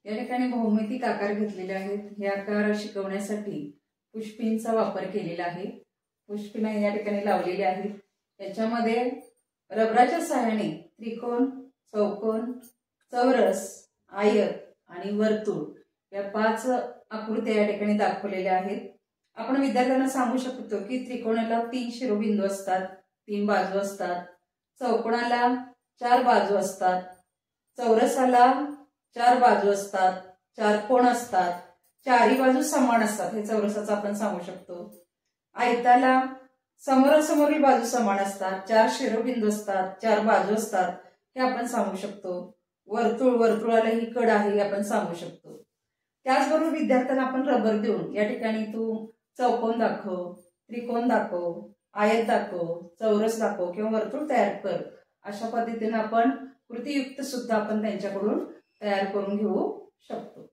या ठिकाणी भौमितिक आकार घेतलेले आहेत। हे आकार शिकवण्यासाठी पुष्पींचा वापर केलेला आहे। पुष्पिना या ठिकाणी लावलेले आहेत। याच्यामध्ये रबराच्या सहाय्याने त्रिकोण, चौकोन, चौरस, आयत आणि वर्तुळ या 5 आकृत्या या ठिकाणी दाखवलेल्या आहेत। आपण विद्यार्थ्यांना सांगू शकतो की त्रिकोणाला 3 शिरोबिंदू असतात, 3 बाजू असतात, चौकोनाला 4 बाजू असतात, चौरसाला 4 बाजू असतात, 4 कोण असतात, 4ही बाजू समान असतात, हे चौरसाचं आपण सांगू शकतो। आयताला समोरासमोरील बाजू समान असतात, 4 शिरोबिंदू असतात, 4 बाजू असतात, हे आपण सांगू शकतो। वर्तुळाला ही कड आहे हे आपण सांगू शकतो। त्याचबरोबर विद्यार्थ्यांना आपण रबर देऊन या ठिकाणी तू चौकोन दाखव, त्रिकोण दाखव, आयत दाखव, चौरस दाखव किंवा वर्तुळ तयार कर, अशा पद्धतीने आपण कृतीयुक्त सुद्धा आपण त्यांच्याकडून तयार करून घेऊ शकतो।